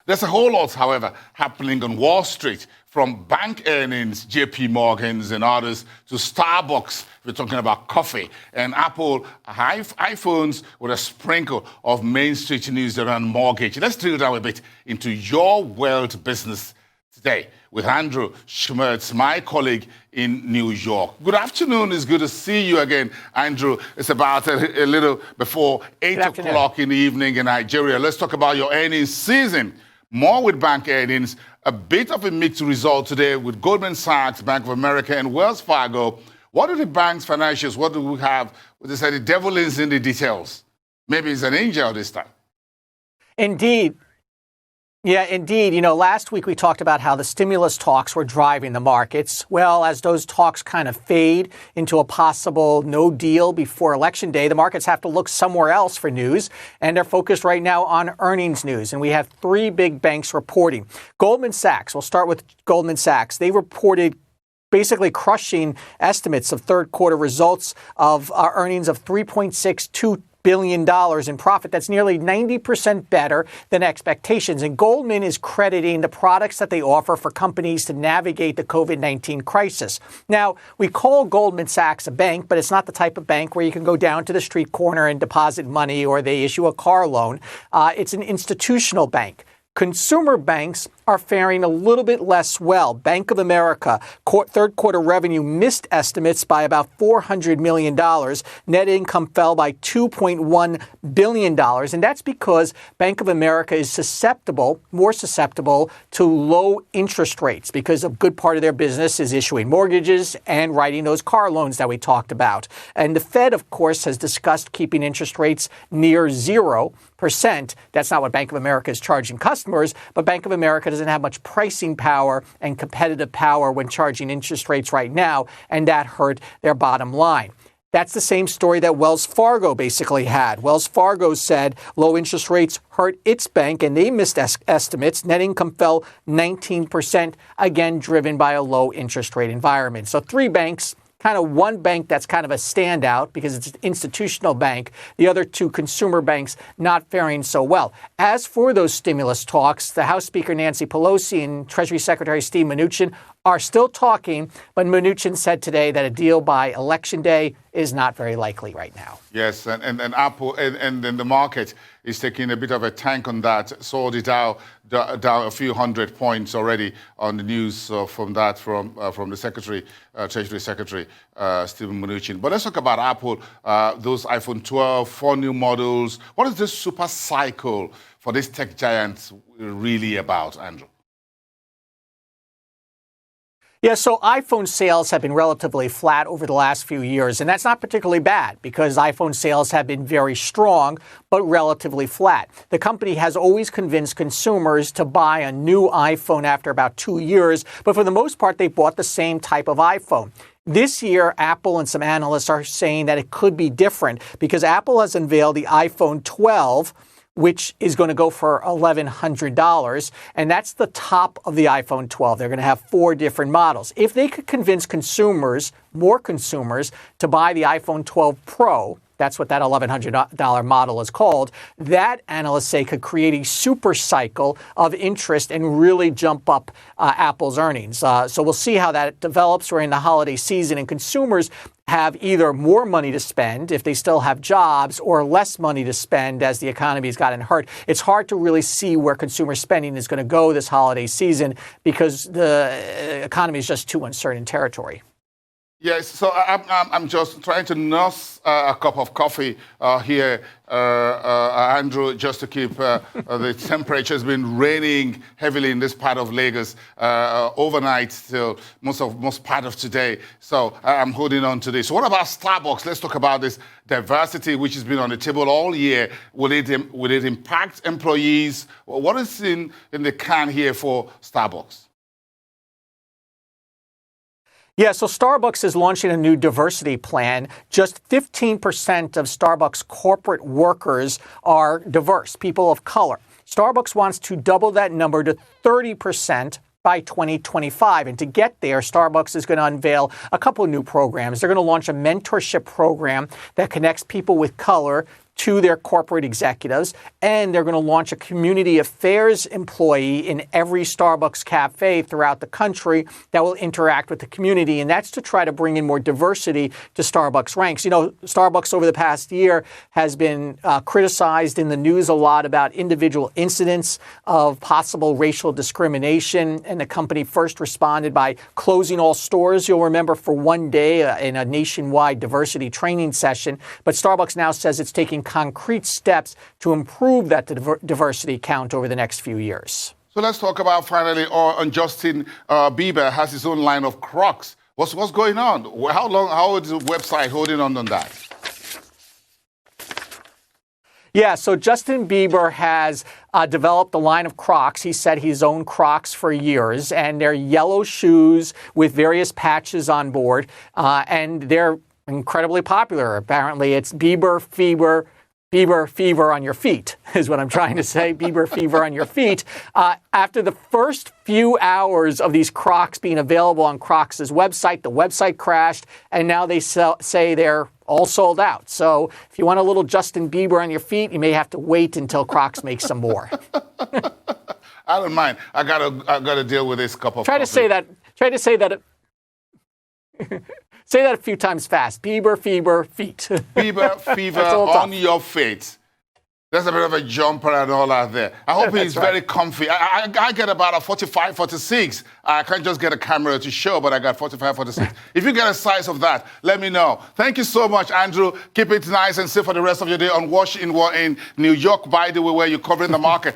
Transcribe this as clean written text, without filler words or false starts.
There's a whole lot, however, happening on Wall Street, from bank earnings, JP Morgan's and others, to Starbucks, we're talking about coffee, and Apple iPhones with a sprinkle of Main Street news around mortgage. Let's drill down a bit into your world business today with Andrew Schmertz, my colleague in New York. Good afternoon. It's good to see you again, Andrew. It's about a little before 8 o'clock in the evening in Nigeria. Let's talk about your earnings season. More with bank earnings. A bit of a mixed result today with Goldman Sachs, Bank of America, and Wells Fargo. What are the bank's financials? What do we have? They say the devil is in the details. Maybe it's an angel this time. Indeed. Yeah, indeed. You know, last week we talked about how the stimulus talks were driving the markets. Well, as those talks kind of fade into a possible no deal before Election Day, the markets have to look somewhere else for news, and they're focused right now on earnings news. And we have three big banks reporting. Goldman Sachs, we'll start with Goldman Sachs. They reported basically crushing estimates of third quarter results of earnings of $3.62 billion in profit. That's nearly 90% better than expectations. And Goldman is crediting the products that they offer for companies to navigate the COVID-19 crisis. Now, we call Goldman Sachs a bank, but it's not the type of bank where you can go down to the street corner and deposit money or they issue a car loan. It's an institutional bank. Consumer banks are faring a little bit less well. Bank of America, third quarter revenue missed estimates by about $400 million. Net income fell by $2.1 billion. And that's because Bank of America is more susceptible to low interest rates because a good part of their business is issuing mortgages and writing those car loans that we talked about. And the Fed, of course, has discussed keeping interest rates near 0%. That's not what Bank of America is charging customers, but Bank of America doesn't have much pricing power and competitive power when charging interest rates right now, and that hurt their bottom line. That's the same story that Wells Fargo basically had. Wells Fargo said low interest rates hurt its bank, and they missed estimates. Net income fell 19%, again driven by a low interest rate environment. So three banks. Kind of one bank that's kind of a standout because it's an institutional bank. The other two consumer banks not faring so well. As for those stimulus talks, the House Speaker Nancy Pelosi and Treasury Secretary Steve Mnuchin are still talking, but Mnuchin said today that a deal by Election Day is not very likely right now. Yes, and Apple and the market is taking a bit of a tank on that. Saw the Dow a few hundred points already on the news from the Treasury Secretary Stephen Mnuchin. But let's talk about Apple. Those iPhone 12, 4 new models. What is this super cycle for this tech giant really about, Andrew? Yeah, so iPhone sales have been relatively flat over the last few years, and that's not particularly bad because iPhone sales have been very strong, but relatively flat. The company has always convinced consumers to buy a new iPhone after about 2 years, but for the most part, they bought the same type of iPhone. This year, Apple and some analysts are saying that it could be different because Apple has unveiled the iPhone 12, which is going to go for $1,100. And that's the top of the iPhone 12. They're going to have 4 different models. If they could convince more consumers, to buy the iPhone 12 Pro, that's what that $1,100 model is called, that, analysts say, could create a super cycle of interest and really jump up Apple's earnings. So we'll see how that develops. We're in the holiday season, and consumers have either more money to spend if they still have jobs or less money to spend as the economy has gotten hurt. It's hard to really see where consumer spending is going to go this holiday season because the economy is just too uncertain territory. Yes, so I'm just trying to nurse a cup of coffee here, Andrew, just to keep the temperature. Has been raining heavily in this part of Lagos overnight till most part of today. So I'm holding on to this. So what about Starbucks? Let's talk about this diversity, which has been on the table all year. Will it impact employees? What is in the can here for Starbucks? Yeah, so Starbucks is launching a new diversity plan. Just 15% of Starbucks corporate workers are diverse, people of color. Starbucks wants to double that number to 30% by 2025. And to get there, Starbucks is going to unveil a couple of new programs. They're going to launch a mentorship program that connects people with color to their corporate executives, and they're going to launch a community affairs employee in every Starbucks cafe throughout the country that will interact with the community, and that's to try to bring in more diversity to Starbucks ranks. You know, Starbucks over the past year has been criticized in the news a lot about individual incidents of possible racial discrimination, and the company first responded by closing all stores, you'll remember, for one day in a nationwide diversity training session. But Starbucks now says it's taking concrete steps to improve that diversity count over the next few years. So let's talk about finally on Justin Bieber has his own line of Crocks. What's going on? How is the website holding on that? Yeah, so Justin Bieber has developed a line of Crocks. He said he's owned Crocks for years, and they're yellow shoes with various patches on board, and they're incredibly popular. Apparently, it's Bieber fever on your feet, is what I'm trying to say. Bieber fever on your feet. After the first few hours of these Crocks being available on Crocs' website, the website crashed, and now they say they're all sold out. So if you want a little Justin Bieber on your feet, you may have to wait until Crocs makes some more. I don't mind. I gotta deal with this cup of coffee. Say that. Say that a few times fast. Bieber fever feet. Bieber fever on your feet. There's a bit of a jumper and all out there. I hope he's very comfy. I get about a 45, 46. I can't just get a camera to show, but I got 45, 46. If you get a size of that, let me know. Thank you so much, Andrew. Keep it nice and safe for the rest of your day on Wash in New York, by the way, where you're covering the market.